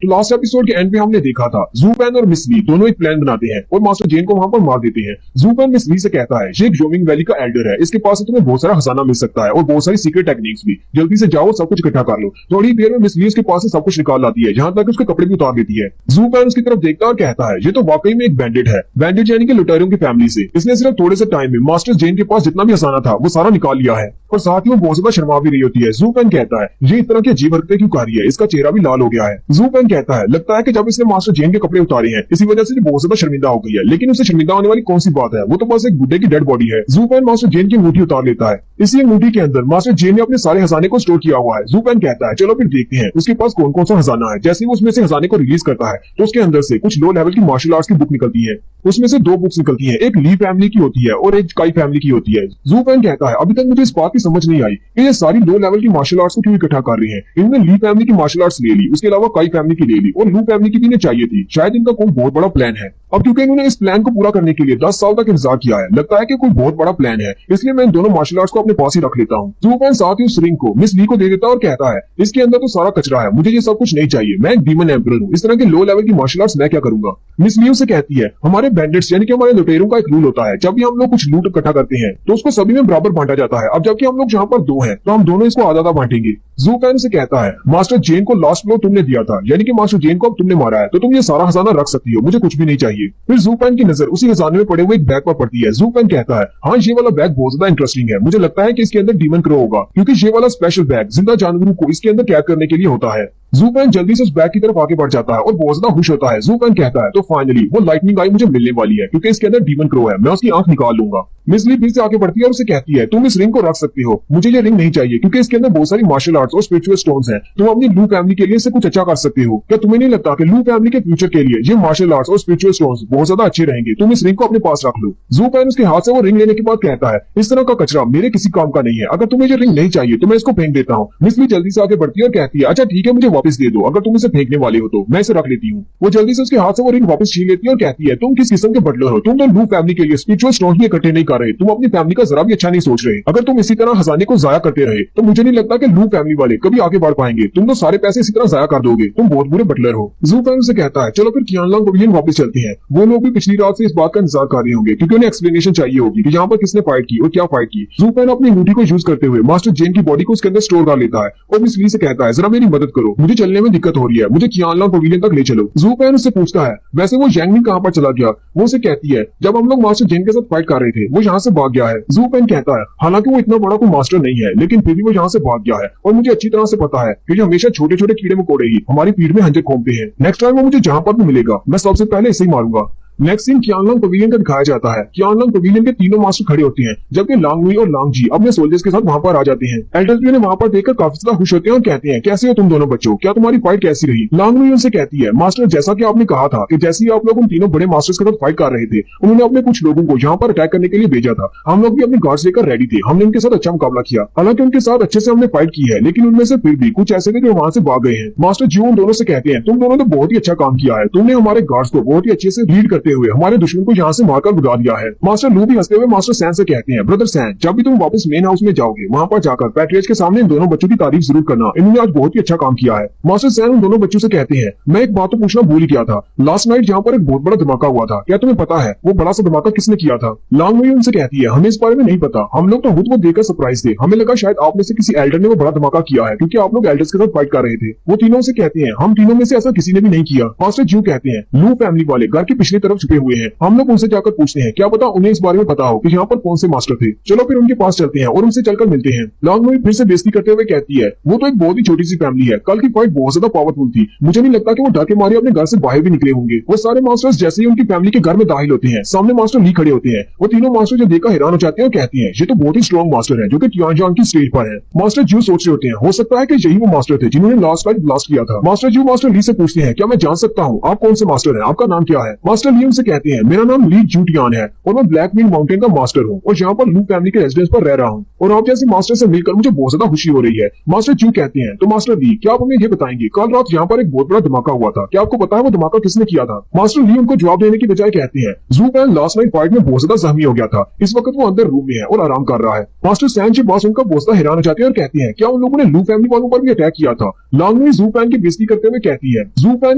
तो last episode के and पे हमने देखा था ज़ूपेन और मिस ली दोनों एक प्लान बनाते हैं और मास्टर जेन को वहां पर मार देते हैं। ज़ूपेन मिस ली से कहता है ये एक जोमिंग वैली का एल्डर है, इसके पास से तुम्हें बहुत सारा खजाना मिल सकता है और बहुत सारी सीक्रेट टेक्निक्स भी, जल्दी से जाओ सब कुछ इकट्ठा कर लो। थोड़ी देर में मिस ली उसके पास से सब कुछ निकाल लाती है, जहां तक उसके कपड़े भी उतार देती है। ज़ूपेन उसकी तरफ देखता है और कहता है ये तो वाकई में एक बैंडिट है, बैंडिट यानी कि लुटेरों की फैमिली से। इसने सिर्फ थोड़े से टाइम में मास्टर जेन के पास जितना भी खजाना था वो सारा निकाल लिया है और साथ ही वो बहुत ज्यादा शर्मा भी रही होती है। ज़ूपेन कहता है ये इस तरह की अजीब हरकतें क्यों कर रही है, इसका चेहरा भी लाल हो गया है। ज़ूपेन कहता है लगता है कि जब इसने मास्टर जेन के कपड़े उतारे हैं इसी वजह से बहुत ज्यादा शर्मिंदा हो गई है, लेकिन उसे शर्मिंदा होने वाली कौन सी बात है, वो तो बस एक बुड्ढे की डेड बॉडी है। ज़ूपेन मास्टर जेन की अंगूठी उतार लेता है, इसी अंगूठी के अंदर मास्टर जेन ने अपने सारे खजाने को स्टोर किया हुआ है। ज़ूपेन कहता है चलो फिर देखते हैं उसके पास कौन कौन सा खजाना है। जैसे ही वो उसमें से खजाने को रिलीज करता है तो उसके अंदर से कुछ लो लेवल की मार्शल आर्ट्स की बुक निकलती है। उसमें से दो बुक्स निकलती है, एक ली फैमिली की होती है और एक काई फैमिली की होती है। ज़ूपेन कहता है अभी तक मुझे इस बात की समझ नहीं आई कि ये सारी लो लेवल की मार्शल आर्ट्स को क्यों इकट्ठा कर रही है। इन्होंने ली फैमिली की मार्शल आर्ट्स ले ली, उसके अलावा काई फैमिली की ले ली और लू फैमिली की भी इन्हें चाहिए थी। शायद इनका कोई बहुत बड़ा प्लान है। अब क्योंकि इन्होंने इस प्लान को पूरा करने के लिए 10 साल तक इंतजार किया है, लगता है कि कोई बहुत बड़ा प्लान है, इसलिए मैं इन दोनों मार्शल आर्ट्स को अपने पास ही रख लेता हूँ। ज़ूपेन साथ ही उस रिंग को मिस ली को दे देता है और कहता है इसके अंदर तो सारा कचरा है, मुझे ये सब कुछ नहीं चाहिए, मैं एक डीमन एम्परर हूँ, इस तरह के लो लेवल की मार्शल आर्ट्स मैं क्या करूंगा। मिस ली उसे कहती है हमारे बैंडिट्स यानी कि हमारे लुटेरों का एक रूल होता है, जब भी हम लोग कुछ लूट इकट्ठा करते हैं तो उसको सभी में बराबर बांटा जाता है। अब जबकि हम लोग जहाँ पर दो हैं तो हम दोनों इसको आधा आधा बांटेंगे। ज़ूपेन से कहता है मास्टर जेन को लास्ट ब्लो तुमने दिया था, यानी कि मास्टर जेन को अब तुमने मारा है तो तुम ये सारा खजाना रख सकती हो, मुझे कुछ भी नहीं चाहिए। फिर ज़ूपेन की नजर उसी खजाने में पड़े हुए एक बैग पर पड़ती है। ज़ूपेन कहता है हाँ ये वाला बैग बहुत ज्यादा इंटरेस्टिंग है, मुझे लगता है कि इसके अंदर डीमन क्रो होगा, क्योंकि ये वाला स्पेशल बैग जिंदा जानवरों को इसके अंदर कैद करने के लिए होता है। ज़ूपेन जल्दी से उस बैग की तरफ आगे बढ़ जाता है और बहुत ज्यादा खुश होता है। ज़ूपेन कहता है तो फाइनली वो लाइटनिंग आई मुझे मिलने वाली है, क्योंकि इसके अंदर डीमन क्रो है, मैं उसकी आंख निकाल लूंगा। मिस ली फिर से आगे बढ़ती है और उसे कहती है तुम इस रिंग को रख सकती हो, मुझे ये रिंग नहीं चाहिए क्योंकि इसके अंदर बहुत सारी मार्शल आर्ट्स और स्पिरिचुअल स्टोन्स हैं, तुम अपनी लू फैमिली के लिए इससे कुछ अच्छा कर सकते हो। क्या तुम्हें नहीं लगता कि लू फैमिली के फ्यूचर के लिए ये मार्शल आर्ट्स और स्पिरिचुअल स्टोन्स बहुत ज्यादा अच्छे रहेंगे, तुम इस रिंग को अपने पास रख लो। ज़ूपेन उसके हाथ से वो रिंग लेने के बाद कहता है इस तरह का कचरा मेरे किसी काम का नहीं है, अगर तुम्हें ये रिंग नहीं चाहिए तो मैं इसको फेंक देता हूँ। मिस ली जल्दी से आगे बढ़ती है और कहती है अच्छा ठीक है मुझे वापस दे दो, अगर तुम इसे फेंकने वाले हो तो मैं इसे रख लेती हूँ। वो जल्दी से उसके हाथ से वो रिंग वापस छीन लेती है और कहती है तुम किस किस्म के बटलर हो, तुम तो लू फैमिली के लिए स्पिरिचुअल स्टोन्स भी इकट्ठे नहीं कर रहे, तुम अपनी फैमिली का जरा भी अच्छा नहीं सोच रहे। अगर तुम इसी तरह खजाने को जाया करते रहे तो मुझे नहीं लगता कि लू फैमिली वाले कभी आगे बढ़ पाएंगे, तुम तो सारे पैसे इसी तरह जाया कर दोगे, तुम बहुत बुरे बटलर हो। ज़ूपेन से कहता है चलो फिर qianlong पवेलियन वापस चलते हैं। वो लोग भी पिछली रात से इस बात का इंतजार कर रहे होंगे क्योंकि उन्हें एक्सप्लेनेशन चाहिए होगी कि यहाँ पर किसने फाइट की और क्या फाइट की। ज़ूपेन अपनी अंगूठी को यूज करते हुए मास्टर जेन की बॉडी को उसके अंदर स्टोर कर लेता है और मिस ली से कहता है जरा मेरी मदद करो, मुझे चलने में दिक्कत हो रही है, मुझे qianlong पवेलियन तक ले चलो। ज़ूपेन उससे पूछता है वैसे वो यांगमिंग कहाँ पर चला गया। वो उसे कहती है जब हम लोग मास्टर जेन के साथ फाइट कर रहे थे वो यहाँ से भाग गया है। ज़ूपेन कहता है हालांकि वो इतना बड़ा कोई मास्टर नहीं है लेकिन फिर भी वो यहाँ से भाग गया है और मुझे अच्छी तरह से पता है कि हमेशा छोटे छोटे कीड़े मकोड़े ही हमारी पीठ में हंजर घूमते हैं, नेक्स्ट टाइम वो मुझे जहाँ पर भी मिलेगा मैं सबसे पहले इसे ही मारूंगा। नेक्स्ट सीन qianlong पवेलियन का दिखाया जाता है। qianlong पवेलियन के तीनों मास्टर खड़े होते हैं जबकि लांग नुई और लांग जी अपने सोल्जर्स के साथ वहां पर आ जाते हैं। एल्डर्स भी उन्हें वहां पर देखकर काफी ज्यादा खुश होते हैं और कहते हैं कैसे हो तुम दोनों बच्चों, क्या तुम्हारी फाइट कैसी रही। लांग नुई उनसे कहती है मास्टर जैसा कि आपने कहा था कि जैसे ही आप लोग उन तीनों बड़े मास्टर्स के साथ फाइट कर रहे थे उन्होंने अपने कुछ लोगों को यहाँ पर अटैक करने के लिए भेजा था, हम लोग भी अपने गार्ड्स लेकर रेडी थे, हमने उनके साथ अच्छा मुकाबला किया, हालांकि उनके साथ अच्छे से हमने फाइट की है लेकिन उनमें से फिर भी कुछ ऐसे थे जो वहां से भाग गए हैं। मास्टर जी उन दोनों से कहते हैं तुम दोनों ने बहुत ही अच्छा काम किया है, तुमने हमारे गार्ड्स को बहुत ही अच्छे से लीड करते हुए हमारे दुश्मन को यहाँ से मारकर भगा दिया है। मास्टर लू भी हंसते हुए मास्टर सैन से कहते हैं ब्रदर सैन जब भी तुम वापस मेन हाउस में जाओगे वहां पर जाकर पैट्रियर्च के सामने इन दोनों बच्चों की तारीफ जरूर करना, इन्होंने आज बहुत ही अच्छा काम किया है। मास्टर सैन उन दोनों बच्चों से कहते हैं मैं एक बात तो पूछना भूल गया था, लास्ट नाइट जहाँ पर एक बहुत बड़ा धमाका हुआ था, क्या तुम्हें पता है वो बड़ा सा धमाका किसने किया था। लांग नुई उनसे कहती है हमें इस बारे में नहीं पता, हम लोग तो खुद वो देखकर सरप्राइज थे, हमें लगा शायद आप में से किसी एल्डर ने वो बड़ा धमाका किया है क्योंकि आप लोग एल्डर्स के साथ फाइट कर रहे थे। वो तीनों से कहते हैं हम तीनों में से ऐसा किसी ने भी नहीं किया। मास्टर जू कहते हैं लू फैमिली वाले घर की पिछली तरफ छुपे हुए हैं, हम लोग उनसे जाकर पूछते हैं क्या पता उन्हें इस बारे में पता हो कि यहाँ पर कौन से मास्टर थे, चलो फिर उनके पास चलते हैं और उनसे चलकर मिलते हैं। लांग नुई फिर से बेइज्जती करते हुए कहती है वो तो एक बहुत ही छोटी सी फैमिली है, कल की फाइट बहुत ज्यादा पावरफुल थी, मुझे नहीं लगता कि वो डर के मारे अपने घर से बाहर भी निकले होंगे। वो सारे मास्टर्स जैसे ही उनकी फैमिली के घर में दाखिल होते हैं सामने मास्टर ली खड़े होते हैं, वो तीनों मास्टर जो देखकर हैरान हो जाते हैं और कहते हैं ये तो बहुत ही स्ट्रॉन्ग मास्टर है जो कि टियानजान की स्टेज पर है। मास्टर जू सोच रहे होते हैं हो सकता है कि यही वो मास्टर थे जिन्होंने लास्ट नाइट ब्लास्ट किया था। मास्टर जू मास्टर ली से पूछते हैं क्या मैं जान सकता हूँ आप कौन से मास्टर हैं, आपका नाम क्या है। मास्टर ली उनसे कहते हैं मेरा नाम ली जूटियान है और मैं ब्लैक व्हील माउंटेन का मास्टर हूँ और यहाँ पर लू फैमिली के रेजिडेंस पर रह रहा हूँ और आप जैसे मास्टर से मिलकर मुझे बहुत ज्यादा खुशी हो रही है। मास्टर जू कहते हैं तो मास्टर ली क्या आप हमें ये बताएंगे कल रात यहाँ पर एक बहुत बड़ा धमाका हुआ था, क्या आपको पता है वो धमाका किसने किया था? मास्टर ली उनको जवाब देने की बजाय कहते हैं जू पैन लास्ट नाइट फाइट में बहुत ज्यादा जख्मी हो गया था, इस वक्त वो अंदर रूम में है और आराम कर रहा है। मास्टर सैन के बॉस उनका बहुत हैरान हो जाते हैं और कहते हैं क्या उन लोगों ने लू फैमिली वालों पर भी अटैक किया था? लांगवी जू पैन की बेइज्जती करते हुए कहती है जू पैन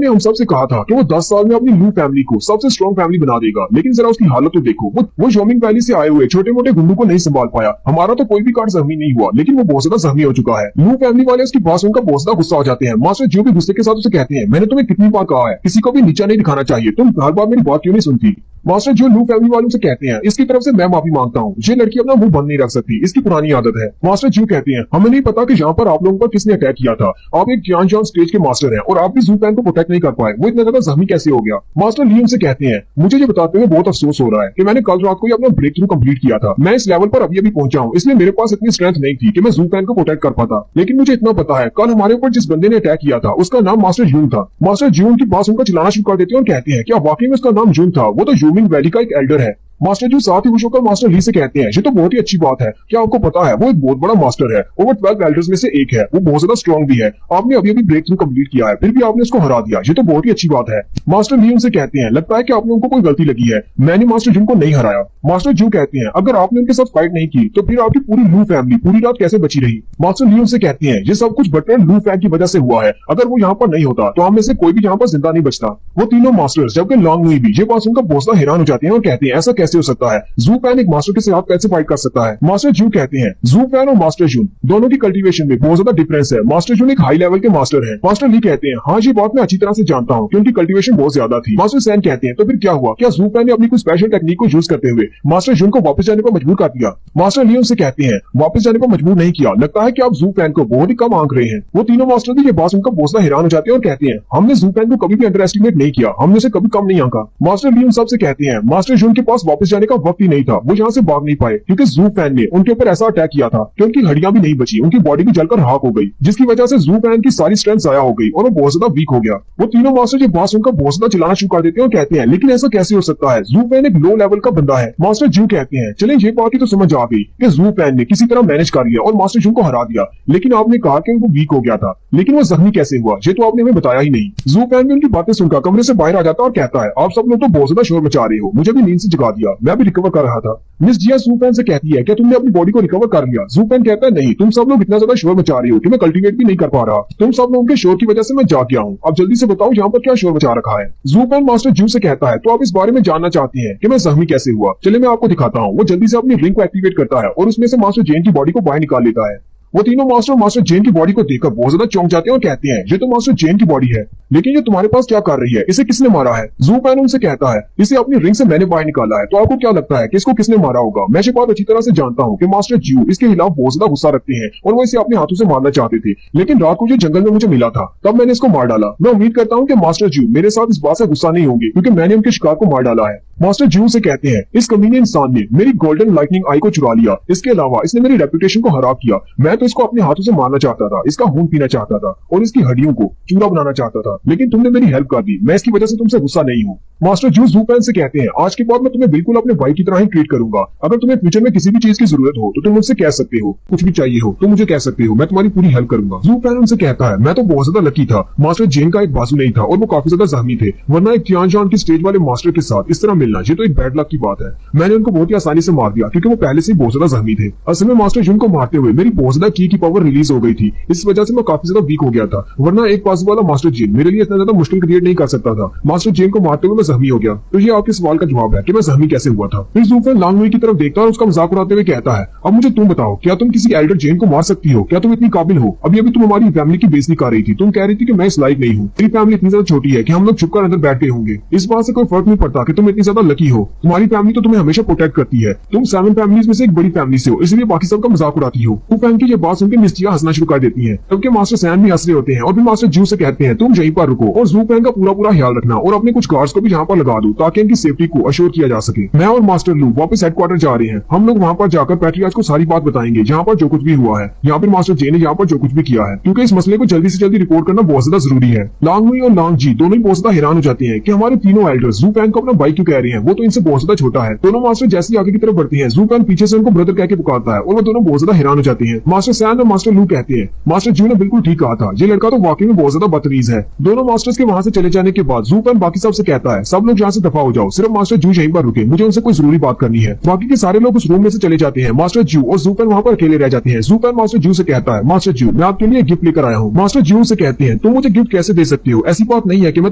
ने हम सबसे कहा था कि वो 10 साल में अपनी लू फैमिली को सबसे स्ट्रॉन्ग फैमिली बना देगा, लेकिन जरा उसकी हालत तो देखो, वो जोमिंग वैली से आए हुए छोटे मोटे गुंडों को नहीं संभाल पाया। हमारा तो कोई भी कार्ड जख्मी नहीं हुआ, लेकिन वो बहुत ज्यादा जख्मी हो चुका है। लू फैमिली वाले उसकी बॉस उनका बहुत ज्यादा गुस्सा हो जाते हैं। मास्टर जो भी गुस्से के साथ उसे कहते हैं मैंने तुम्हें कितनी बार कहा है किसी को भी नीचा नहीं दिखाना चाहिए, तुम हर बार मेरी बात क्यों नहीं सुनती? मास्टर जो लू फैमिली वालों से कहते हैं इसकी तरफ से मैं माफी मांगता हूँ, ये लड़की अपना मुंह बंद नहीं रख सकती, इसकी पुरानी आदत है। मास्टर जू कहते हैं हमें नहीं पता कि यहाँ पर आप लोगों पर किसने अटैक किया था, आप एक जान स्टेज के मास्टर हैं और आप भी जू पैन को प्रोटेक्ट नहीं कर पाए, वो इतना ज्यादा जख्मी कैसे हो गया? मास्टर ली उनसे कहते हैं मुझे ये बताते हुए बहुत अफसोस हो रहा है कि मैंने कल रात को ही अपना ब्रेक थ्रू कंप्लीट किया था। मैं इस लेवल पर अभी पहुंचा हूँ, इसलिए मेरे पास इतनी स्ट्रेंथ नहीं थी कि मैं जू पैन को प्रोटेक्ट कर पाता, लेकिन मुझे इतना पता है कल हमारे ऊपर जिस बंदे ने अटैक किया था उसका नाम मास्टर जून था। मास्टर जून की पास उनका चलाना शुरू कर देते हैं और कहते हैं क्या वाकई में उसका नाम जून था? वो तो यूमिंग वैली का एक एल्डर है। मास्टर जो साथ ही खुश होकर मास्टर ली से कहते हैं ये तो बहुत ही अच्छी बात है, क्या आपको पता है वो एक बहुत बड़ा मास्टर है और वो 12 एल्डर्स में से एक है, वो बहुत ज्यादा स्ट्रॉन्ग भी है, आपने अभी ब्रेक थ्रू कंप्लीट किया है फिर भी आपने उसको हरा दिया, ये तो बहुत ही अच्छी बात है। मास्टर ली उनसे कहते हैं लगता है कि आप लोगों को कोई गलती लगी है, मैंने मास्टर जून को नहीं हराया। मास्टर जू कहते हैं अगर आपने उनके साथ फाइट नहीं की तो फिर आपकी पूरी लू फैमिली पूरी रात कैसे बची रही? मास्टर ली उनसे कहते हैं ये सब कुछ बटरन लू फैन की वजह से हुआ है, अगर वो यहाँ पर नहीं होता तो हम में से कोई भी यहाँ पर जिंदा नहीं बचता। वो तीनों मास्टर्स जबकि लॉन्ग हुई भी ये बात उनका बहुत ज्यादा हैरान हो जाते हैं और कहते हैं ऐसा कैसे हो सकता है, जू पैन एक मास्टर के साथ कैसे फाइट कर सकता है? मास्टर जू कहते हैं जू पैन और मास्टर जून दोनों की कल्टीवेशन में बहुत ज्यादा डिफरेंस है, मास्टर जून एक हाई लेवल के मास्टर हैं। मास्टर ली कहते हैं हाँ ये बात मैं अच्छी तरह से जानता हूँ कि उनकी कल्टीवेशन बहुत ज्यादा थी। मास्टर सैन कहते हैं तो फिर क्या हुआ, क्या जू पैन ने अपनी कोई स्पेशल टेक्निक को यूज करते हुए मास्टर जून को वापस जाने पर मजबूर कर दिया? मास्टर ली उनसे कहते हैं वापस जाने पर मजबूर नहीं किया, लगता है कि आप जू पैन को बहुत ही कम आंक रहे हैं। वो तीनों मास्टर भी ये बात उनका बहुत ज्यादा हैरान हो जाते हैं और कहते हैं हमने जू पैन को कभी भी अंडर एस्टिमेट नहीं किया, हमने उसे कभी कम नहीं आंका। मास्टर ली उन सबसे कहते हैं मास्टर जून के पास वापस जाने का वक्त ही नहीं था, वो यहाँ से भाग नहीं पाए क्योंकि जू पैन ने उनके ऊपर ऐसा अटैक किया था कि उनकी हड्डियां भी नहीं बची, उनकी बॉडी भी जलकर राख हो गई, जिसकी वजह से जू पैन की सारी स्ट्रेंथ जाया हो गई और वो बहुत ज्यादा वीक हो गया। वो तीनों मास्टर जो बॉस उनका बहुत ज्यादा चिल्लाना शुरू कर देते हैं और कहते हैं लेकिन ऐसा कैसे हो सकता है, जू पैन एक लो लेवल का बंदा है। मास्टर जू कहते हैं चलें ये बात ही तो समझ आ गई कि जू पैन ने किसी तरह मैनेज कर लिया और मास्टर जू को हरा दिया, लेकिन आपने कहा कि वो वीक हो गया था, लेकिन वो जख्मी कैसे हुआ ये तो आपने हमें बताया ही नहीं। जू पैन भी उनकी बातें सुनकर कमरे से बाहर आ जाता है और कहता है आप सब लोग तो बहुत ज्यादा शोर मचा रहे हो, मुझे भी नींद से जगा दिया, मैं भी रिकवर कर रहा था। मिस जिया जू पैन से कहती है क्या तुमने अपनी बॉडी को रिकवर कर लिया? जू पैन कहता है नहीं, तुम सब लोग इतना ज्यादा शोर मचा रही हो कि मैं कल्टीवेट भी नहीं कर पा रहा, तुम सब लोगों के शोर की वजह से मैं जाग गया हूँ, अब जल्दी से बताओ यहाँ पर क्या शोर मचा रखा है? जू पैन मास्टर जू से कहता है तो आप इस बारे में जानना चाहते हैं कि मैं जख्मी कैसे हुआ, चलिए मैं आपको दिखाता हूँ। वो जल्दी से अपनी रिंग को एक्टिवेट करता है और उसमें से मास्टर जेन की बॉडी को बाहर निकाल लेता है। वो तीनों मास्टर जेन की बॉडी को देखकर बहुत ज्यादा चौंक जाते हैं और कहते हैं ये तो मास्टर जेन की बॉडी है, लेकिन ये तुम्हारे पास क्या कर रही है, इसे किसने मारा है? जू पैन उनसे कहता है इसे अपनी रिंग से मैंने बाहर निकाला है, तो आपको क्या लगता है कि इसको किसने मारा होगा? मैं ये बात अच्छी तरह से जानता हूँ कि मास्टर जू इसके खिलाफ बहुत ज्यादा गुस्सा रखते हैं और वो इसे अपने हाथों से मारना चाहते थे, लेकिन रात को जो जंगल में मुझे मिला था तब मैंने इसको मार डाला। मैं उम्मीद करता हूँ कि मास्टर जू मेरे साथ इस बात से गुस्सा नहीं होंगे क्योंकि मैंने उनके शिकार को मार डाला है। मास्टर जू से कहते हैं इस कमीने इंसान ने मेरी गोल्डन लाइटनिंग आई को चुरा लिया, इसके अलावा इसने मेरी रेपुटेशन को खराब किया, मैं तो इसको अपने हाथों से मारना चाहता था, इसका खून पीना चाहता था और इसकी हड्डियों को चूरा बनाना चाहता था, लेकिन तुमने मेरी हेल्प कर दी, मैं इसकी वजह से तुमसे गुस्सा नहीं हूँ। मास्टर जू पैन से कहते हैं आज के बाद मैं तुम्हें बिल्कुल अपने भाई की तरह ही ट्रीट करूंगा, अगर तुम्हें फ्यूचर में किसी भी चीज की जरूरत हो तो तुम मुझसे कह सकते हो, कुछ भी चाहिए हो तो मुझे कह सकते हो, मैं तुम्हारी पूरी हेल्प करूंगा। जू पैन उनसे कहता है मैं तो बहुत ज्यादा लकी था, मास्टर जेन का एक बाजू नहीं था और वो काफी ज्यादा जख्मी थे, वरना एक जान की स्टेज वाले मास्टर के साथ इस तरह मिलना ये तो एक बैड लक की बात है। मैंने उनको बहुत ही आसानी से मार दिया क्योंकि वो पहले से बहुत ज्यादा जख्मी थे। असल में मास्टर जून को मारते हुए मेरी बहुत ज्यादा की पावर रिलीज हो गई थी, इस वजह से मैं काफी ज्यादा वीक हो गया था, वरना एक बाजू वाला मास्टर जेन मेरे लिए इतना ज्यादा मुश्किल क्रिएट नहीं कर सकता था। मास्टर जेन को मारते हुए मैं जख्मी हो गया, तो ये आपके सवाल का जवाब है कि मैं जख्मी कैसे हुआ था। फिर जू पैन लांगवे की तरफ देखता है और उसका मजाक उड़ाते हुए कहता है अब मुझे तुम बताओ क्या तुम किसी एल्डर जेन को मार सकती हो, क्या तुम इतनी काबिल हो? अभी अभी तुम हमारी फैमिली की बेइज्जती कर रही थी, तुम कह रही थी कि मैं इस लायक नहीं हूँ, मेरी फैमिली इतनी ज्यादा छोटी है कि हम लोग छुपकर अंदर बैठ गए होंगे, इस बात से कोई फर्क नहीं पड़ता कि तुम इतनी ज्यादा ज्यादा लकी हो। तुम्हारी फैमिली तो तुम्हें हमेशा प्रोटेक्ट करती है। तुम 7 फैमिलीज में से एक बड़ी फैमिली से हो, इसलिए बाकी सबका मजाक उड़ाती हो। वू फैंग की ये बात सुनकर मिस जिया हंसना शुरू कर देती है। तब के मास्टर सैन भी हंस रहे होते हैं और फिर मास्टर जू से कहते हैं तुम यहीं पर रुको और जू फैंग का पूरा ख्याल रखना और अपने कुछ गार्ड्स को भी यहाँ पर लगा दो ताकि इनकी सेफ्टी को अश्योर किया जा सके। मैं और मास्टर लू वापस हेडक्वार्टर जा रहे हैं। हम लोग वहाँ पर जाकर पैट्रियार्च को सारी बात बताएंगे जहाँ पर जो कुछ भी हुआ है, यहाँ पर मास्टर जे ने यहाँ पर जो कुछ भी किया है, क्योंकि इस मसले को जल्दी से जल्दी रिपोर्ट करना बहुत ज्यादा जरूरी है। लांग हुई और लांग जी दोनों ही बहुत ज्यादा हैरान हो जाते हैं कि हमारे तीनों एल्डर्स जू फैंग को अपना भाई क्यों कह रहे हैं, वो तो इनसे बहुत ज्यादा छोटा है। दोनों मास्टर जैसे आगे की तरफ बढ़ते हैं, जू फैंग पीछे से उनको ब्रदर कह के पुकारता है और वो दोनों बहुत ज्यादा हैरान हो जाते हैं। मास्टर सैन और मास्टर लू कहते हैं मास्टर जू ने बिल्कुल ठीक कहा था, ये लड़का तो वाकई में बहुत ज्यादा बदतमीज है। दोनों मास्टर्स के वहां से चले जाने के बाद जू फैंग बाकी सबसे कहता है सब लोग यहाँ से दफा हो जाओ, सिर्फ मास्टर जू यहीं पर रुके, मुझे उनसे कोई जरूरी बात करनी है। बाकी के सारे लोग उस रूम में से चले जाते हैं। मास्टर जू और जू फैंग वहाँ पर अकेले रह जाते हैं। जू फैंग मास्टर जू से कहता है मास्टर जू मैं आपके लिए गिफ्ट लेकर आया हूँ। मास्टर जू से कहते हैं तुम मुझे गिफ्ट कैसे दे सकते हो, ऐसी बात नहीं है कि मैं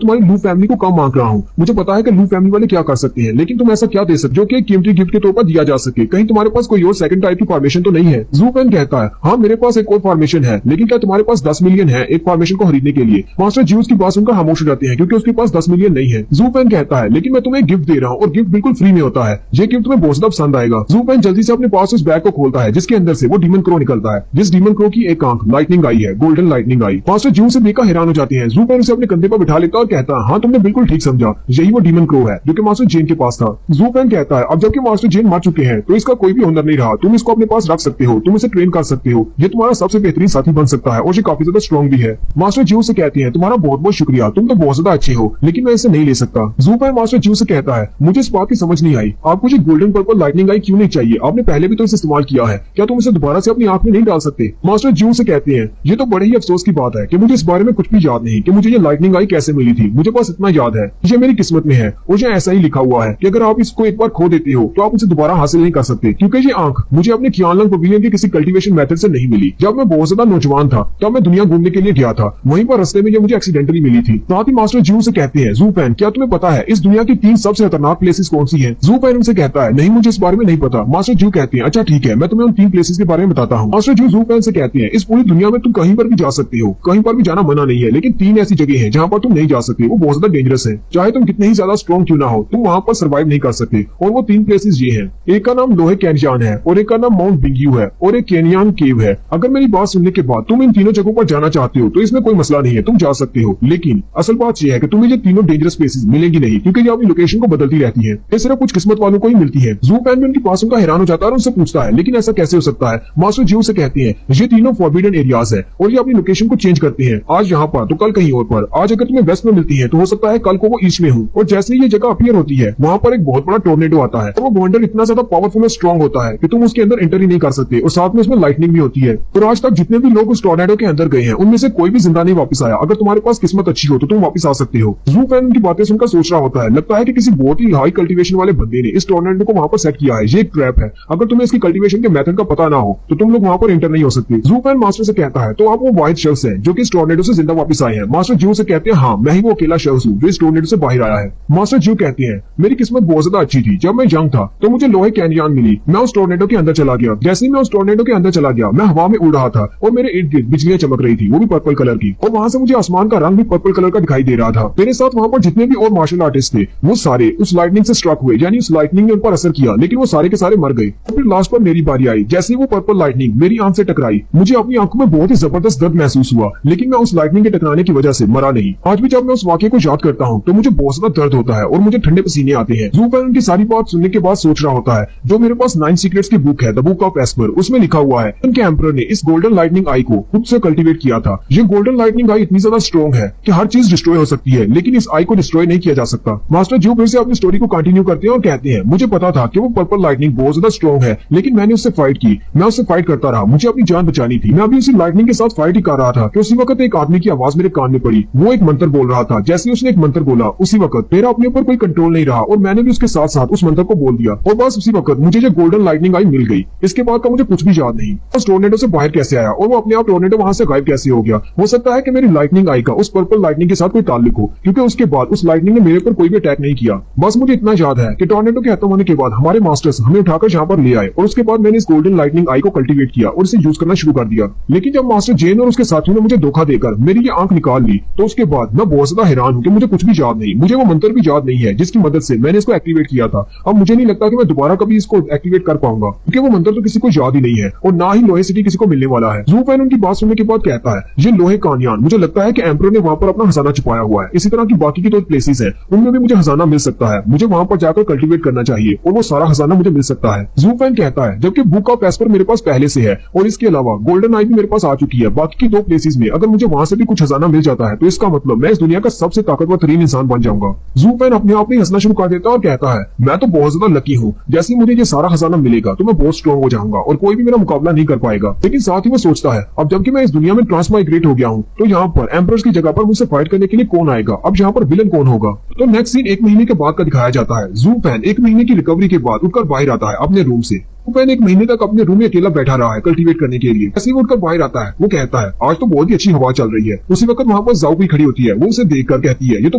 तुम्हारी लू फैमिली को कम मांग रहा हूँ। मुझे पता है कि लू फैमिली वाले क्या कर सकते हैं, लेकिन तुम ऐसा क्या दे सकते हो कि एक कीमती गिफ्ट के तौर पर दिया जा सके। कहीं तुम्हारे पास कोई और सेकंड टाइप की फॉर्मेशन तो नहीं है। जू फैंग कहता है हाँ मेरे पास एक और फॉर्मेशन है, लेकिन क्या तुम्हारे पास 10 मिलियन है एक फॉर्मेशन को खरीदने के लिए। मास्टर जू की बात सुनकर खामोश हो जाते हैं क्योंकि उसके पास 10 मिलियन नहीं है। जू फैंग कहता है लेकिन मैं तुम्हें गिफ्ट दे रहा हूँ और गिफ्ट बिल्कुल फ्री में होता है, ये गिफ्ट तुम्हें बहुत ज्यादा पसंद आएगा। जू फैंग जल्दी से अपने पास उस बैग को खोलता है जिसके अंदर से वो डीमन क्रो निकलता है, जिस डीमन क्रो की एक आंख लाइटनिंग आई है, गोल्डन लाइटनिंग आई। मास्टर जू से देखकर हैरान हो जाते हैं। जू फैंग उसे अपने कंधे पर बिठा लेता है और कहता है हाँ तुमने बिल्कुल ठीक समझा, यही वो डीमन क्रो है जो कि मास्टर जेन के पास था। जू फैंग कहता है अब जबकि मास्टर जेन मर चुके हैं तो इसका कोई भी हुनर नहीं रहा, तुम इसको अपने पास रख सकते हो, तुम इसे ट्रेन कर सकते हो, ये तुम्हारा सबसे बेहतरीन साथी बन सकता है और ये काफी ज्यादा स्ट्रॉन्ग भी है। मास्टर जू से कहती है तुम्हारा बहुत बहुत शुक्रिया, तुम तो बहुत ज्यादा अच्छे हो, लेकिन मैं इसे नहीं ले सकता। जू फैंग मास्टर जू से कहता है मुझे इस बात की समझ नहीं आई, आपको ये गोल्डन पर्पल लाइटनिंग आई क्यों नहीं चाहिए, आपने पहले भी तो इसे इस्तेमाल किया है, क्या तुम इसे दोबारा से अपनी आंख में नहीं डाल सकते। मास्टर जू से कहते हैं ये तो बड़े ही अफसोस की बात है कि मुझे इस बारे में कुछ भी याद नहीं कि मुझे ये लाइटनिंग आई कैसे मिली थी, मुझे बस इतना याद है ये मेरी किस्मत में है और ये ऐसा ही लिखा हुआ है कि अगर आप इसको एक बार खो देते हो तो आप उसे दोबारा हासिल नहीं कर सकते, क्योंकि ये आंख मुझे अपने ख्यालंग पवेलियन के किसी कल्टीवेशन मेथड से नहीं मिली। जब मैं बहुत ज्यादा नौजवान था तब मैं दुनिया घूमने के लिए गया था, वहीं पर रास्ते में ये मुझे एक्सीडेंटली मिली थी। साथ ही मास्टर जू से कहते हैं जू फैंग क्या तुम्हें पता है इस दुनिया की 3 सबसे खतरनाक प्लेसेस कौन सी हैं। जू फैंग उनसे कहता है नहीं मुझे इस बारे में नहीं पता। मास्टर जू कहते हैं अच्छा ठीक है मैं तुम्हें उन 3 प्लेसेस के बारे में बताता हूँ। मास्टर जू फैंग से कहते हैं इस पूरी दुनिया में तुम कहीं पर भी जा सकते हो, कहीं पर भी जाना मना नहीं है, लेकिन 3 ऐसी जगह है जहाँ पर तुम नहीं जा सकते, वो बहुत ज्यादा डेंजरस है, चाहे तुम कितने ही ज्यादा स्ट्रॉन्ग क्यों ना हो तुम वहाँ पर सर्वाइव नहीं कर सकते। और वो 3 प्लेसेस ये हैं, एक का नाम लोहे कैनियन है और एक का नाम माउंट बिंग्यू है और एक कैनियन केव है। अगर मेरी बात सुनने के बाद तुम इन तीनों जगहों पर जाना चाहते हो तो इसमें कोई मसला नहीं है, तुम जा सकते हो, लेकिन असल बात यह है कि तुम्हें ये तीनों डेंजरस प्लेसेस मिलेंगी नहीं, क्योंकि ये अपनी लोकेशन को बदलती रहती है, ये सिर्फ कुछ किस्मत वालों को ही मिलती है। जू फैंग भी उनकी पास उनका हैरान हो जाता है और उनसे पूछता है लेकिन ऐसा कैसे हो सकता है। मास्टर जू से कहते हैं ये तीनों फॉरबिडन एरियाज है और ये अपनी लोकेशन को चेंज करते हैं, आज यहाँ पर तो कल कहीं और पर, आज अगर तुम्हें वेस्ट में मिलती है तो हो सकता है कल को वो ईस्ट में हो, और जैसे ही ये जगह अपीयर होती है वहाँ पर एक बहुत बड़ा टोर्नेडो आता है और वो बॉन्डर इतना ज्यादा पावरफुल और स्ट्रॉन्ग होता है कि तुम उसके अंदर एंटर ही नहीं कर सकते, और साथ में उसमें लाइटनिंग भी होती है। और आज तक जितने भी लोग उस टोर्नेडो के अंदर गए हैं उनमें से कोई भी जिंदा नहीं वापस आया, अगर तुम्हारे पास किस्मत अच्छी हो तो तुम वापस आ सकते हो। जू फैंग की बातें सुनकर सोच रहा होता है, लगता है कि किसी बहुत ही हाई कल्टीवेशन वाले बंदे ने इस टोर्नेडो को वहाँ पर सेट किया है, ये एक ट्रैप है, अगर तुम्हें इसकी कल्टीवेशन के मेथड का पता ना हो तो तुम लोग वहाँ पर एंटर नहीं हो सकते। जू फैंग मास्टर से कहता है तो आप वो वाइट शख्स हैं जो कि इस टोर्नेडो से जिंदा वापस आए हैं। मास्टर जू से कहते हैं हाँ मैं ही वो अकेला शख्स हूँ जो इस टोर्नेडो से बाहर आया है। मास्टर जू कहते हैं मेरी किस्मत बहुत ज्यादा अच्छी थी, जब मैं यंग था तो मुझे लोहे कैनियन मिली, मैं उस टोर्नेडो के अंदर चला गया, जैसे ही मैं उस टोर्नेडो के अंदर चला गया मैं हवा में उड़ रहा था और मेरे इर्द गिर्द बिजलियां चमक रही थी, वो भी पर्पल कलर की, और वहां से मुझे आसमान का रंग भी पर्पल कलर का दिखाई दे रहा था। मेरे साथ वहां पर जितने भी और मार्शल आर्टिस्ट थे वो सारे उस लाइटनिंग से स्ट्रक हुए, यानी उस लाइटनिंग ने उन पर असर किया, लेकिन वो सारे के सारे मर गए। और फिर लास्ट पर मेरी बारी आई, जैसे ही वो पर्पल लाइटनिंग मेरी आंख से टकराई मुझे अपनी आंखों में बहुत ही जबरदस्त दर्द महसूस हुआ, लेकिन मैं उस लाइटनिंग के टकराने की वजह से मरा नहीं। आज भी जब मैं उस वाक्य को याद करता हूँ तो मुझे बहुत ज्यादा दर्द होता है और मुझे ठंडे पसीने आते हैं। जू फैंग की सारी बात सुनने के बाद सोच रहा होता है जो मेरे पास 9 सीक्रेट्स की बुक है, द बुक ऑफ एस्पर, उसमें लिखा हुआ है उनके एम्परर ने इस गोल्डन लाइटनिंग आई को खुद से कल्टीवेट किया था। ये गोल्डन लाइटनिंग आई इतनी ज्यादा स्ट्रॉन्ग है कि हर चीज डिस्ट्रॉय हो सकती है, लेकिन इस आई को डिस्ट्रॉय नहीं किया जा सकता। मास्टर जू फिर से अपनी स्टोरी को कंटिन्यू करते हैं और कहते हैं मुझे पता था कि वो पर्पल लाइटनिंग बहुत ज्यादा स्ट्रॉन्ग है, लेकिन मैंने उससे फाइट की, मैं उससे फाइट करता रहा, मुझे अपनी जान बचानी थी। मैं अभी उसी लाइटनिंग के साथ फाइट ही कर रहा था कि उसी वक्त एक आदमी की आवाज मेरे कान में पड़ी, वो एक मंत्र बोल रहा था। जैसे उसने एक मंत्र बोला उसी वक्त मेरा अपने ऊपर कोई कंट्रोल नहीं रहा और मैंने भी उसके साथ साथ उस मंत्र को बोल दिया और बस उसी वक्त मुझे ये गोल्डन लाइटनिंग आई मिल गई। इसके बाद का मुझे कुछ भी याद नहीं, उस टोर्नेडो से बाहर कैसे आया और वो अपने आप टोर्नेडो वहां से गायब कैसे हो गया। हो सकता है कि मेरी लाइटनिंग आई का उस पर्पल लाइटनिंग के साथ कोई ताल्लुक हो, क्योंकि उसके बाद उस लाइटनिंग ने मेरे पर कोई भी अटैक नहीं किया। बस मुझे इतना याद है कि टोर्नेडो के खत्म होने के बाद हमारे मास्टर्स हमें उठाकर यहाँ पर ले आए और उसके बाद मैंने इस गोल्डन लाइटनिंग आई को कल्टीवेट किया और इसे यूज करना शुरू कर दिया। लेकिन जब मास्टर जेन और उसके साथियों ने मुझे धोखा देकर मेरी ये आंख निकाल ली तो उसके बाद मैं बहुत ज्यादा हैरान हूँ कि मुझे कुछ भी याद नहीं, मुझे वो मंत्र भी याद नहीं है जिसकी मदद से मैंने इसको एक्टिवेट किया था। अब मुझे नहीं लगता कि मैं दोबारा कभी इसको एक्टिवेट कर पाऊंगा, क्योंकि वो मंत्र तो किसी को याद ही नहीं है और ना ही लोहे सिटी किसी को मिलने वाला है। जू फैन उनकी बात सुनने के बाद कहता है, ये लोहे कानियान, मुझे लगता है कि एम्परर ने वहां पर अपना खजाना छुपाया हुआ है। इसी तरह की बाकी की दो प्लेसेस है, उनमें भी मुझे खजाना मिल सकता है। मुझे वहां पर जाकर कल्टीवेट करना चाहिए और वो सारा खजाना मुझे मिल सकता है। जू फैन कहता है, जबकि बुक ऑफ एस्पर मेरे पास पहले से है और इसके अलावा गोल्डन आई भी मेरे पास आ चुकी है। बाकी की दो प्लेसेस में अगर मुझे वहां से भी कुछ खजाना मिल जाता है तो इसका मतलब मैं इस दुनिया का सबसे ताकतवर तरीन इंसान बन जाऊंगा। जू फैन अपने आप में हंसना शुरू कर देता है और कहता है, मैं तो बहुत ज्यादा लकी हूँ, जैसे ही मुझे ये सारा खजाना मिलेगा तो मैं बहुत स्ट्रॉन्ग हो जाऊंगा और कोई भी मेरा मुकाबला नहीं कर पाएगा। लेकिन साथ ही वो सोचता है, अब जबकि मैं इस दुनिया में ट्रांसमाइग्रेट हो गया हूँ तो यहाँ पर एम्परर्स की जगह पर मुझसे फाइट करने के लिए कौन आएगा? अब यहाँ पर विलन कौन होगा? तो नेक्स्ट सीन 1 महीने के बाद का दिखाया जाता है। जू फैन 1 महीने की रिकवरी के बाद उठकर बाहर आता है अपने रूम से। फैन 1 महीने तक अपने रूम में अकेला बैठा रहा है कल्टीवेट करने के लिए। ऐसे ही उठकर बाहर आता है, वो कहता है, आज तो बहुत ही अच्छी हवा चल रही है। उसी वक्त वहां पर जाओ भी खड़ी होती है, वो उसे देखकर कहती है, ये तो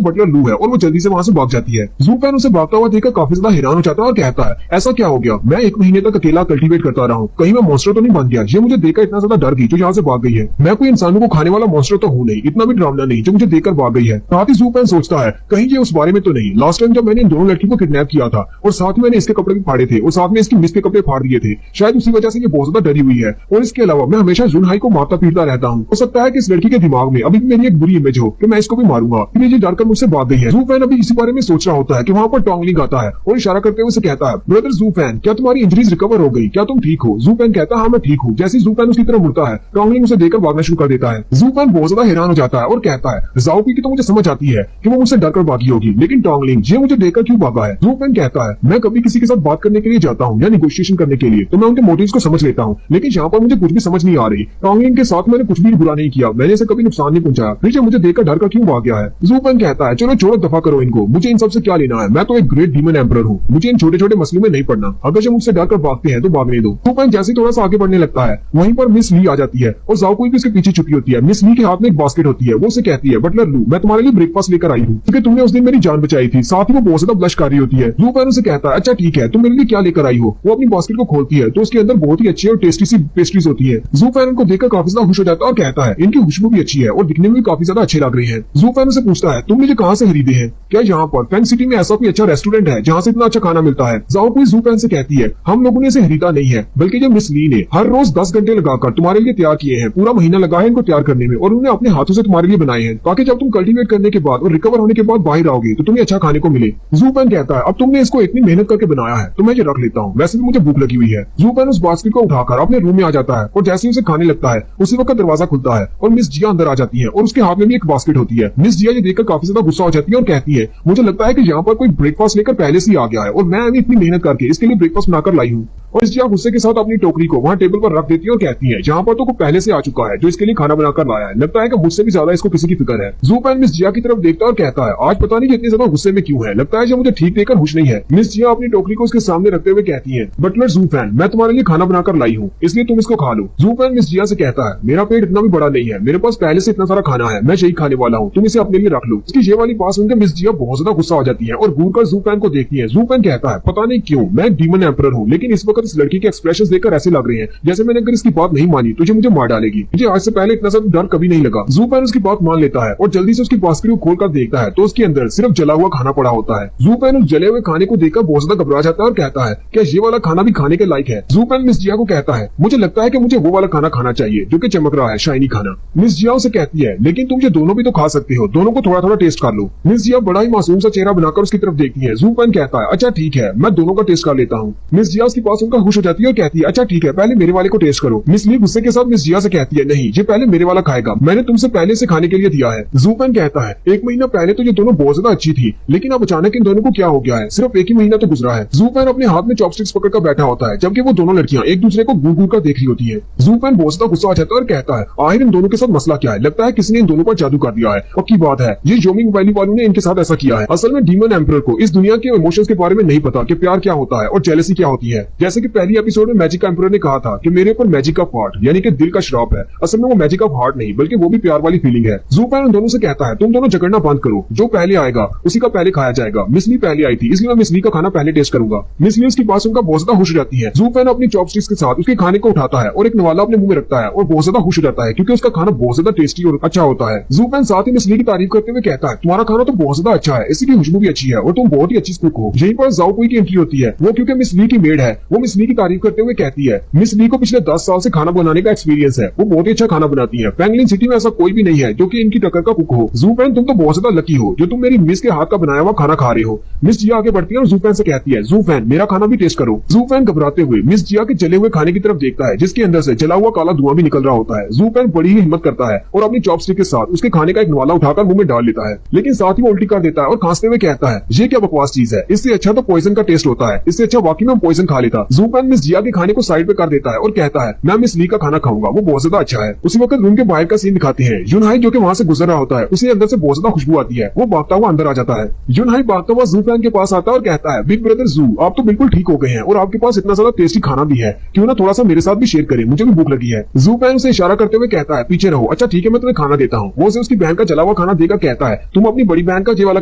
बटलर लू है, और वो जल्दी से वहां से भाग जाती है। जू फैन उसे भागता हुआ देखकर काफी ज्यादा हैरान हो जाता है और कहता है, ऐसा क्या हो गया? मैं 1 महीने तक अकेला कल्टीवेट करता रहा हूँ, कहीं मैं मॉन्स्टर तो नहीं बन गया? ये मुझे देखकर इतना ज्यादा डर गई जो यहाँ से भाग गई है। मैं कोई इंसानों को खाने वाला मॉन्स्टर तो हूँ नहीं, इतना भी डरावना नहीं जो मुझे देखकर भाग गई है। साथ ही जू फैन सोचता है, कहीं ये उस बारे में तो नहीं, लास्ट टाइम जब मैंने इन दोनों लड़कियों को किडनैप किया था और साथ में मैंने इसके कपड़े भी फाड़े थे और साथ में इसकी मिस के कपड़े फाड़ दिए थे, शायद उसी वजह से ये बहुत ज्यादा डरी हुई है। और इसके अलावा मैं हमेशा जुनहाई को मारता पीटता रहता हूँ। हो सकता है कि इस लड़की के दिमाग में अभी भी मेरी एक बुरी इमेज हो कि मैं इसको भी मारूंगा, फिर ये डरकर मुझसे भाग गई है। जू फैन अभी इसी बारे में सोच रहा होता है कि वहां पर टोंगलिंग आता है और इशारा करते हुए उसे कहता है, ब्रदर जू फैन, क्या तुम्हारी इंजरीज रिकवर हो गई? क्या तुम ठीक हो? जू फैन कहता है, हाँ मैं ठीक हूँ। जैसे जू फैन उसकी तरफ मुड़ता है, टोंगलिंग उसे देखकर भागना शुरू कर देता है। जू फैन बहुत ज्यादा हैरान हो जाता है और कहता है, जाओपी की तो मुझे समझ आती है कि वो मुझसे डरकर भागी होगी, लेकिन टोंगलिंग ये मुझे देखकर क्यों भागा है? जू फैन कहता है, मैं कभी किसी के साथ बात करने के लिए जाता हूँ या निगोशिएशन करने के लिए तो मैं उनके मोटिव्स को समझ लेता हूँ, लेकिन यहाँ पर मुझे कुछ भी समझ नहीं आ रही। टोंगलिंग के साथ मैंने कुछ भी बुरा नहीं किया, मैंने इसे कभी नुकसान नहीं पहुंचाया, फिर मुझे देखकर डर का क्यों भाग गया है? जू फैन कहता है, चलो छोड़ो, दफा करो इनको, मुझे इन सबसे क्या लेना है? मैं तो एक ग्रेट डीमन एम्परर हूँ, मुझे इन छोटे छोटे मसलों में नहीं पड़ना। अगर ये मुझसे डरकर भागते हैं तो भागने दो। जू फैन जैसे थोड़ा सा आगे बढ़ने लगता है, वहीं पर मिस ली आ जाती है और जाओ कोई भी उसके पीछे छुपी होती है। मिस ली के हाथ में एक बास्केट होती है, वो उसे कहती है, बटलर लू, मैं तुम्हारे लिए ब्रेकफास्ट लेकर आई हूँ क्योंकि तुमने उस दिन मेरी जान बचाई थी। साथ ही वो बहुत ज्यादा ब्लश कर रही होती है। जू फैन उसे कहता है, अच्छा ठीक है, तुम मेरे लिए क्या लेकर आई हो? वो अपनी बास्केट को खोलती है तो उसके अंदर बहुत ही अच्छी और टेस्टी सी पेस्ट्रीज होती है। जू फैन उनको देखकर काफी ज्यादा खुश हो जाता है और कहता है, इनकी खुशबू भी अच्छी है और दिखने में भी काफी ज्यादा अच्छे लग रहे हैं। जू फैन उसे पूछता है, तुमने ये कहाँ से खरीदे हैं? क्या यहाँ पर फैन सिटी में ऐसा कोई अच्छा रेस्टोरेंट है जहाँ से इतना अच्छा खाना मिलता है? जाओ कोई जू फैन से कहती है, हम लोगों ने इसे खरीदा नहीं है, बल्कि जो मिस ली ने हर रोज 10 घंटे लगाकर तुम्हारे लिए तैयार किए हैं। पूरा महीना लगा है इनको तैयार करने में और उन्होंने अपने हाथों से तुम्हारे लिए बनाए हैं ताकि जब तुम कल्टीवेट करने के बाद और रिकवर होने के बाद बाहर आओगे तो तुम्हें अच्छा खाने को मिले। जू फैन कहता है, अब तुमने इसको इतनी मेहनत करके बनाया है तो मैं ये रख लेता हूँ, वैसे भी मुझे भूख लगी हुई है। जू फैन उस बास्केट को उठाकर अपने रूम में आ जाता है और जैसे ही उसे खाने लगता है उसी वक्त दरवाजा खुलता है और मिस जिया अंदर आ जाती है और उसके हाथ में भी एक बास्केट होती है। मिस जिया ये देखकर काफी ज्यादा गुस्सा हो जाती है और कहती है, मुझे लगता है कि यहाँ पर कोई ब्रेकफास्ट लेकर पहले से ही आ गया है और मैं अभी इतनी मेहनत करके इसके लिए ब्रेकफास्ट बनाकर लाई हूँ। और जिया गुस्से के साथ अपनी टोकरी को वहाँ टेबल पर रख देती है और कहती है, जहाँ पर तो को पहले से आ चुका है जो इसके लिए खाना बनाकर लाया है, लगता है कि मुझसे भी ज्यादा इसको किसी की फिक्र है। जू फैन मिस जिया की तरफ देखता है और कहता है, आज पता नहीं इतनी ज्यादा गुस्से में क्यों है, लगता है जो मुझे ठीक देखकर खुश नहीं है। मिस जिया अपनी टोकरी को उसके सामने रखते हुए कहती है, बटलर जू फैन, मैं तुम्हारे लिए खाना बनाकर लाई हूँ, इसलिए तुम इसको खा लो। जू फैन मिस जिया से कहता है, मेरा पेट इतना भी बड़ा नहीं है, मेरे पास पहले से इतना सारा खाना है, मैं यही खाने वाला हूँ, तुम इसे अपने लिए रख लो। इसकी ये वाली बात सुनकर मिस जिया बहुत ज्यादा गुस्सा हो जाती है और घूरकर जू फैन को देखती है। जू फैन कहता है, पता नहीं क्यों मैं एक डीमन एम्परर हूँ, लेकिन इस वक्त इस लड़की के एक्सप्रेशन देखकर ऐसे लग रहे हैं जैसे मैंने अगर इसकी बात नहीं मानी तो मुझे मार डालेगी। मुझे आज से पहले इतना ज्यादा डर कभी नहीं लगा। जू फैन उसकी बात मान लेता है और जल्दी से उसकी बास्केट को खोलकर देखता है तो उसके अंदर सिर्फ जला हुआ खाना पड़ा होता है। जू फैन उस जले हुए खाने को देखकर बहुत ज्यादा घबरा जाता है और कहता है, क्या ये वाला खाना भी खाने के लायक है? जू फैन मिस जिया को कहता है, मुझे लगता है कि मुझे वो वाला खाना खाना चाहिए जो कि चमक रहा है, शाइनी खाना। मिस जिया उसे कहती है, लेकिन तुम ये दोनों भी तो खा सकते हो, दोनों को थोड़ा थोड़ा टेस्ट कर लो। मिस जिया बड़ा ही मासूम सा चेहरा बनाकर उसकी तरफ देखती है। जू फैन कहता है, अच्छा ठीक है, मैं दोनों का टेस्ट कर लेता हूँ। मिस जिया उसकी बात सुनकर खुश हो जाती है और कहती है, अच्छा ठीक है, पहले मेरे वाले को टेस्ट करो। मिस ली गुस्से के साथ मिस जिया से कहती है, नहीं, ये पहले मेरे वाला खाएगा, मैंने तुमसे पहले से खाने के लिए दिया है। जू फैन कहता है, 1 महीना पहले तो ये दोनों बहुत ज्यादा अच्छी थी, लेकिन अब अचानक इन दोनों को क्या हो गया है? सिर्फ 1 ही महीना तो गुजरा है। जू फैन अपने हाथ में चॉपस्टिक्स पकड़कर बैठा होता है जबकि वो दोनों लड़कियां एक दूसरे को घूर घूर कर देख रही होती है। जू फैन बहुत ज्यादा गुस्सा आ जाता है और कहता है, आखिर इन दोनों के साथ मसला क्या है? लगता है किसी ने इन दोनों पर जादू कर दिया है। पक्की बात है ये जोमिंग वैली वालों ने इनके साथ ऐसा किया है। असल में डीमन एम्परर को इस दुनिया के इमोशंस के बारे में नहीं पता कि प्यार क्या होता है और जेलसी क्या होती है। जैसे कि पहली एपिसोड में मैजिक एम्परर ने कहा था कि मेरे ऊपर मैजिक ऑफ हार्ट यानी कि दिल का श्राप है। असल में वो मैजिक ऑफ हार्ट नहीं बल्कि वो भी प्यार वाली फीलिंग है। जू पैन उन दोनों से कहता है तुम दोनों झगड़ना बंद करो, जो पहले आएगा उसी का पहले खाया जाएगा। मिस ली पहले आई थी इसलिए मैं मिस ली का खाना पहले टेस्ट करूंगा। मिस ली उसके पास उनका बहुत ज्यादा खुश हो जाती है। जू पैन अपनी चॉपस्टिक्स के साथ उसके खाने को उठाता है और एक नवाला अपने मुंह में रखता है और बहुत ज्यादा खुश हो जाता है क्योंकि उसका खाना बहुत ज्यादा टेस्टी और अच्छा होता है। जू पैन साथ ही मिस ली की तारीफ करते हुए कहता है तुम्हारा खाना तो बहुत ज्यादा अच्छा है, इसकी खुशबू भी अच्छी है और तुम बहुत ही अच्छी कुक हो। यहीं पर जाओ पुई की एंट्री होती है। वो क्योंकि मिस ली की मेड है, वो मिस ली की तारीफ करते हुए कहती है मिस ली को पिछले 10 साल से खाना बनाने का एक्सपीरियंस है, वो बहुत ही अच्छा खाना बनाती है। पेंगलिन सिटी में ऐसा कोई भी नहीं है जो कि इनकी टक्कर का कुक हो। जू पैन तुम तो बहुत ज्यादा लकी हो जो तुम मेरी मिस के हाथ का बनाया हुआ खाना खा रहे हो। मिस जिया आगे बढ़ती है और जू पैन से कहती है जू पैन मेरा खाना भी टेस्ट करो। जू पैन घबराते हुए मिस जिया के जले हुए खाने की तरफ देखता है जिसके अंदर से जला हुआ काला धुआं भी निकल रहा होता है। जू पैन बड़ी ही हिम्मत करता है और अपनी चॉपस्टिक के साथ उसके खाने का एक नवाला उठाकर मुंह में डाल लेता है, लेकिन साथ ही वो उल्टी कर देता है और खांसते हुए कहता है ये क्या बकवास चीज है, इससे अच्छा तो पॉइजन का टेस्ट होता है, इससे अच्छा वाकई में पॉइजन खा लेता। जू पैन मिस जिया के खाने को साइड पे कर देता है और कहता है मैं मिस ली का खाना खाऊंगा, वो बहुत ज्यादा अच्छा है। उसी वक्त रूम के बाहर का सीन दिखाते हैं। यूनहाई जो कि वहां से गुजर रहा होता है उसे अंदर से बहुत ज्यादा खुशबू आती है, वो भागता हुआ अंदर आ जाता है। यूनहाई भागता हुआ जू पैन के पास आता है और कहता है बिग ब्रदर जू आप तो बिल्कुल ठीक हो गए हैं और आपके पास इतना ज्यादा टेस्टी खाना भी है, क्यों ना थोड़ा सा मेरे साथ भी शेयर करें, मुझे भी भूख लगी है। जू पैन उसे इशारा करते हुए कहता है पीछे रहो, अच्छा ठीक है मैं तुम्हें खाना देता हूँ। वो उसे उसकी बहन का जला हुआ खाना देकर कहता है तुम अपनी बड़ी बहन का ये वाला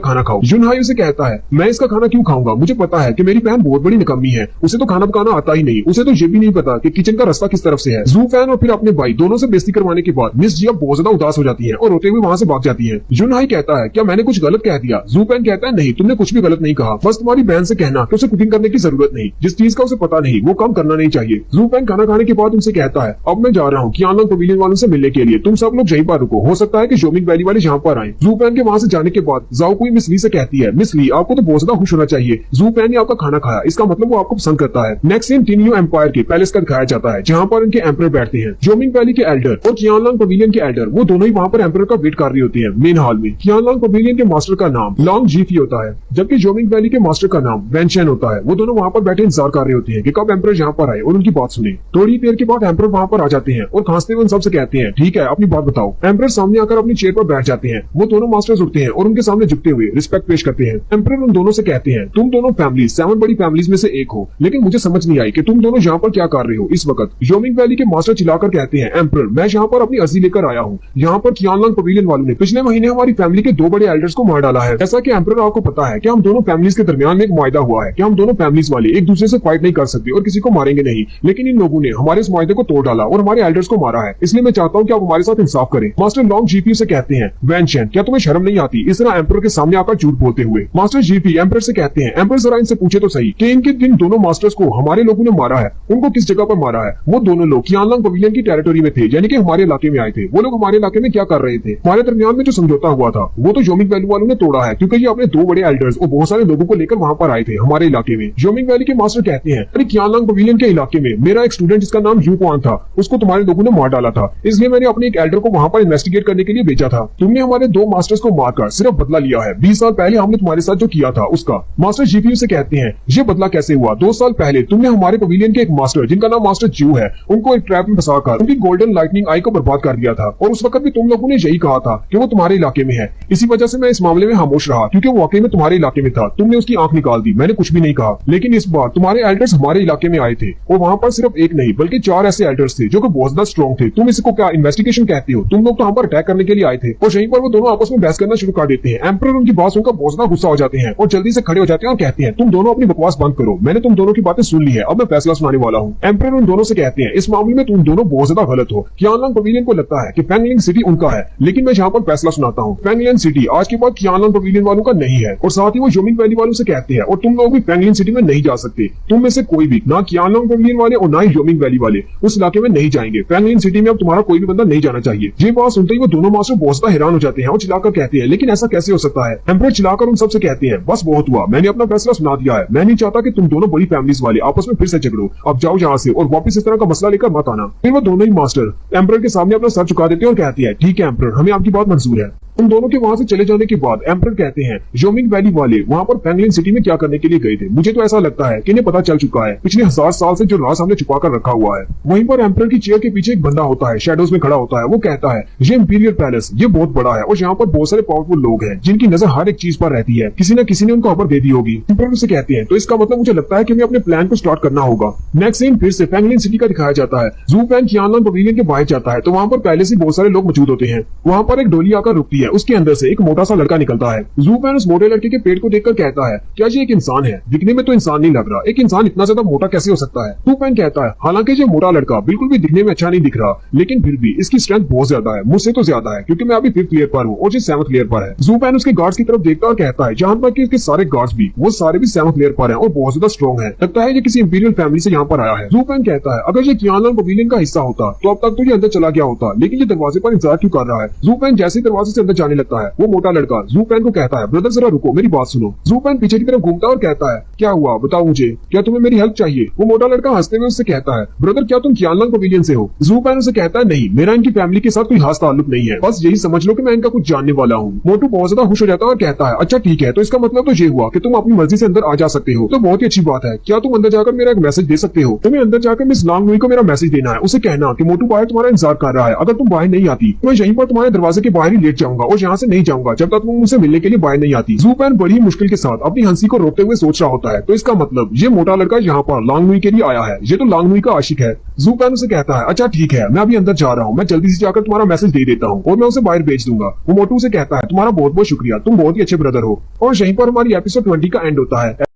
खाना खाओ। यूनहाई उसे कहता है मैं इसका खाना क्यों खाऊंगा, मुझे पता है कि मेरी बहन बहुत बड़ी निकम्मी है, उसे तो खाना पकाना आता ही नहीं, उसे तो ये भी नहीं पता कि किचन का रास्ता किस तरफ से है। जू पैन और फिर अपने भाई दोनों से बेइज्जती करवाने के बाद मिस जिया बहुत ज्यादा उदास हो जाती है और रोते हुए वहां से भाग जाती है। यूनहाई कहता है क्या मैंने कुछ गलत कह दिया? जू पैन कहता है नहीं तुमने कुछ भी गलत नहीं कहा, बस तुम्हारी बहन से कहना कि उसे कुकिंग करने की जरूरत नहीं, जिस चीज का उसे पता नहीं वो काम करना नहीं चाहिए। जू पैन खाना खाने के बाद उनसे कहता है अब मैं जा रहा हूँ कियानलॉन्ग पवेलियन वालों से मिलने के लिए, तुम सब लोग यहीं पर रुको, हो सकता है कि जोमिंग वैली वाले यहाँ पर आए। जू पैन के वहां से जाने के बाद जाओ कोई मिस ली से कहती है मिस ली आपको तो बहुत ज्यादा खुश होना चाहिए, जू पैन ने आपका खाना खाया, इसका मतलब वो आपको पसंद करता है। नेक्स्ट सीन टिन्यू एम्पायर के पैलेस का दिखाया जाता है जहाँ पर उनके एम्परर बैठते हैं। जोमिंग वैली के एल्डर और कियानलॉन्ग पवेलियन के एल्डर वो दोनों ही वहाँ पर एम्परर का वेट कर रही होती है मेन हॉल में। कियानलॉन्ग पवेलियन के मास्टर का नाम लॉन्ग जीफी होता है जबकि जोमिंग वैली के मास्टर का नाम वेंशन होता है। वो दोनों वहाँ पर बैठे इंतजार कर रहे होते हैं कि कब एम्परर यहाँ पर आए और उनकी बात सुने। थोड़ी देर के बाद एम्परर वहाँ पर आ जाते हैं और खांसते हुए उन सबसे कहते हैं ठीक है अपनी बात बताओ। एम्परर सामने आकर अपनी चेयर पर बैठ जाते हैं। वो दोनों मास्टर्स उठते हैं और उनके सामने झुकते हुए रिस्पेक्ट पेश करते हैं। एम्परर उन दोनों से कहते हैं तुम दोनों फैमिली 7 बड़ी फैमिलीज में से एक हो, लेकिन मुझे समझ नहीं आई कि तुम दोनों यहाँ पर क्या कर रहे हो इस वक्त। जोमिंग वैली के मास्टर चिल्लाकर कहते हैं एम्परर मैं यहाँ पर अपनी अर्जी लेकर आया हूँ, यहाँ पर कियानलॉन्ग पवेलियन वालों ने पिछले महीने हमारी फैमिली के 2 बड़े एल्डर्स को मार डाला है। जैसा कि एम्परर आपको पता है कि हम दोनों फैमिलीज के दरमियान में एक मुआहदा हुआ है कि हम दोनों फैमिलीज वाले एक दूसरे से फाइट नहीं कर सकते और किसी को मारेंगे नहीं, लेकिन इन लोगों ने हमारे इस मुआहदे को तोड़ डाला और हमारे एल्डर्स को मारा है, इसलिए मैं चाहता हूँ कि आप हमारे साथ इंसाफ करें। मास्टर लॉन्ग जीपी से कहते हैं वेंशन क्या तुम्हें शर्म नहीं आती इस तरह एम्परर के सामने आकर झूठ बोलते हुए। मास्टर जीपी एम्परर से कहते हैं एम्परर जरा इनसे पूछे तो सही कि इनके जिन दोनों मास्टर्स को हमारे लोगों ने मारा है उनको किस जगह पर मारा है। वो दोनों लोग कियानलॉन्ग पवेलियन की टेरिटरी में थे यानी कि हमारे इलाके में आए थे। वो लोग हमारे इलाके में क्या कर रहे थे? हमारे दरमियान में जो समझौता हुआ था वो तो जोमिंग वैली वालों ने तोड़ा है क्योंकि ये अपने 2 बड़े एल्डर्स और बहुत सारे लोगों को लेकर वहां पर आए थे हमारे इलाके में। जोमिंग वैली के मास्टर कहते हैं अरे कियानलॉन्ग पवेलियन के इलाके में मेरा एक स्टूडेंट जिसका नाम यू क्वान था उसको तुम्हारे लोगों ने मार डाला था, इसलिए मैंने अपने एक एल्डर को वहां पर इन्वेस्टिगेट करने के लिए भेजा था। तुमने हमारे 2 मास्टर्स को मारकर सिर्फ बदला लिया है, 20 साल पहले हमने तुम्हारे साथ जो किया था उसका। मास्टर जीपीयू से कहते हैं ये बदला कैसे हुआ? 2 साल पहले तुमने हमारे पवेलियन के एक मास्टर जिनका नाम मास्टर ज्यू है उनको एक ट्रैप में फंसाकर उनकी गोल्डन लाइटनिंग आई को बर्बाद कर दिया था और उस वक्त भी तुम लोगों ने यही कहा था कि वो तुम्हारे इलाके में है। इसी वजह से मैं इस मामले में खामोश रहा क्योंकि वो वाकई में तुम्हारे इलाके में था। तुमने उसकी आंख निकाल दी, मैंने कुछ भी नहीं कहा। लेकिन इस बार तुम्हारे एल्डर्स हमारे इलाके में आए थे और वहां पर सिर्फ एक नहीं बल्कि 4 ऐसे एल्डर्स थे जो कि बहुत ज्यादा स्ट्रॉन्ग थे। तुम इसको क्या इन्वेस्टिगेशन कहते हो? तुम लोग तो हम पर अटैक करने के लिए आए थे और यहीं पर वो दोनों आपस में बहस करना शुरू कर देते हैं। एम्परर उनकी बात सुनकर बहुत ज्यादा गुस्सा हो जाते हैं और जल्दी से खड़े हो जाते हैं और कहते हैं तुम दोनों अपनी बकवास बंद करो, मैंने तुम दोनों की बातें सुन ली है, अब मैं फैसला सुनाने वाला हूँ। एम्परर उन दोनों से कहते हैं इस मामले में तुम दोनों बहुत ज्यादा गलत हो। कियानलॉन्ग पवेलियन को लगता है कि फैंगलिंग सिटी उनका है, लेकिन मैं यहाँ पर फैसला सुनाता हूँ फैंगलियन सिटी आज के बाद कियानलॉन्ग पवेलियन वालों का नहीं है। और साथ ही वो जोमिंग वैली वालों से कहते हैं और तुम लोग भी फैंगलिन सिटी में नहीं जा सकते, तुम में से कोई भी ना कियानलॉन्ग पवेलियन वाले और ना ही जोमिंग वैली वाले उस इलाके में नहीं जाएंगे। फैंगलिन सिटी में अब तुम्हारा कोई भी बंदा नहीं जाना चाहिए। ये बात सुनते ही वो दोनों मास्टर बहुत ज्यादा हैरान हो जाते हैं और चिल्लाकर कहते हैं लेकिन ऐसा कैसे हो सकता है? एम्परर चिल्लाकर उन सबसे कहते हैं बस बहुत हुआ, मैंने अपना फैसला सुना दिया है, मैं नहीं चाहता कि तुम दोनों बड़ी फैमिलीज वाले आपस में फिर से झगड़ो, अब जाओ यहाँ से और वापस इस तरह का मसला लेकर मत आना। फिर वो दोनों ही मास्टर एम्परर के सामने अपना सर झुका देते हैं और कहते हैं ठीक है एम्परर हमें आपकी बात मंजूर है। उन दोनों के वहां से चले जाने के बाद एम्परर कहते हैं जोमिंग वैली वाले वहां पर पेंगलिन सिटी में क्या करने के लिए गए थे। मुझे तो ऐसा लगता है कि इन्हें पता चल चुका है पिछले 1000 साल से जो राज हमने छुपा कर रखा हुआ है। वहीं पर एम्परर की चेयर के पीछे एक बंदा होता है, शैडोज में खड़ा होता है। वो कहता है ये इंपीरियल पैलेस ये बहुत बड़ा है और यहाँ पर बहुत सारे पावरफुल लोग हैं जिनकी नजर हर एक चीज पर रहती है। किसी न किसी ने उनको खबर दे दी होगी। एम्परर से कहते हैं तो इसका मतलब मुझे लगता है कि हमें अपने प्लान को स्टार्ट करना होगा। नेक्स्ट सीन फिर से पेंगलिन सिटी का दिखाया जाता है। ज़ू पेंग टियानलन पवेलियन के बाहर जाता है तो वहां पर पहले से बहुत सारे लोग मौजूद होते हैं। वहां पर एक डोली आकर रुकती है, उसके अंदर से एक मोटा सा लड़का निकलता है। ज़ू पेंग उस मोटे लड़के के पेट को देखकर कहता है क्या ये एक इंसान है? दिखने में तो इंसान नहीं लग रहा, एक इंसान इतना ज्यादा मोटा कैसे हो सकता है? ज़ू पेंग कहता है हालांकि ये मोटा लड़का बिल्कुल भी दिखने में अच्छा नहीं दिख रहा, लेकिन फिर भी इसकी स्ट्रेंथ बहुत ज्यादा है, मुझसे तो ज्यादा है क्योंकि मैं अभी 5th लेयर पर हूँ और ये 7th लेयर पर है। ज़ू पेंग उसके गार्ड्स की तरफ देखता और कहता है जहां तक कि इसके सारे गार्ड्स भी वो सारे भी 7th लेयर पर हैं और बहुत ज्यादा स्ट्रॉन्ग है। लगता है ये किसी इंपीरियल फैमिली से यहाँ पर आया है। ज़ू पेंग कहता है अगर ये टियानलन पवेलियन का हिस्सा होता तो अब तक तो ये अंदर चला गया होता, लेकिन ये दरवाजे पर इंतजार क्यों कर रहा है? ज़ू पेंग जैसे ही दरवाजे से अंदर जाने लगता है वो मोटा लड़का ज़ू पेंग को कहता है ब्रदर जरा रुको, मेरी बात सुनो। ज़ू पेंग पीछे की तरफ घूमता और कहता है क्या हुआ बताओ मुझे, क्या तुम्हें मेरी हेल्प चाहिए? वो मोटा लड़का हंसते हुए उससे कहता है ब्रदर क्या तुम टियानलन पवेलियन से हो? ज़ू पेंग उसे कहता है नहीं, मेरा इनकी फैमिली के साथ कोई खास ताल्लुक नहीं है, बस यही समझ लो कि मैं इनका कुछ जानने वाला हूँ। मोटू बहुत ज्यादा खुश हो जाता है और कहता है अच्छा ठीक है, तो इसका मतलब तो ये हुआ कि तुम अपनी मर्जी से अंदर आ जा सकते हो, तो बहुत ही अच्छी बात है। क्या तुम अंदर जाकर मेरा एक मैसेज दे सकते हो? तुम्हें अंदर जाकर मिस लॉन्गनुई को मेरा मैसेज देना है, उसे कहना कि मोटू बाहर तुम्हारा इंतजार कर रहा है, अगर तुम बाहर नहीं आती तो मैं यहीं पर तुम्हारे दरवाजे के बाहर ही लेट जाऊंगा और यहाँ से नहीं जाऊंगा जब तक तुम मुझसे मिलने के लिए बाहर नहीं आती। ज़ू पेंग बड़ी मुश्किल के साथ अपनी हंसी को रोकते हुए सोच रहा होता है, तो इसका मतलब ये मोटा लड़का यहाँ पर लॉन्गनुई के लिए आया है, ये तो लॉन्गनुई का आशिक है। ज़ू पेंग उसे कहता है अच्छा ठीक है, मैं अभी अंदर जा रहा हूँ, मैं जल्दी से जाकर तुम्हारा मैसेज दे देता हूँ और मैं उसे बाहर भेज दूंगा। वो मोटू से कहता है तुम्हारा बहुत बहुत शुक्रिया, तुम बहुत ही अच्छे ब्रदर हो। और यहीं पर हमारी एपिसोड 20 का एंड होता है।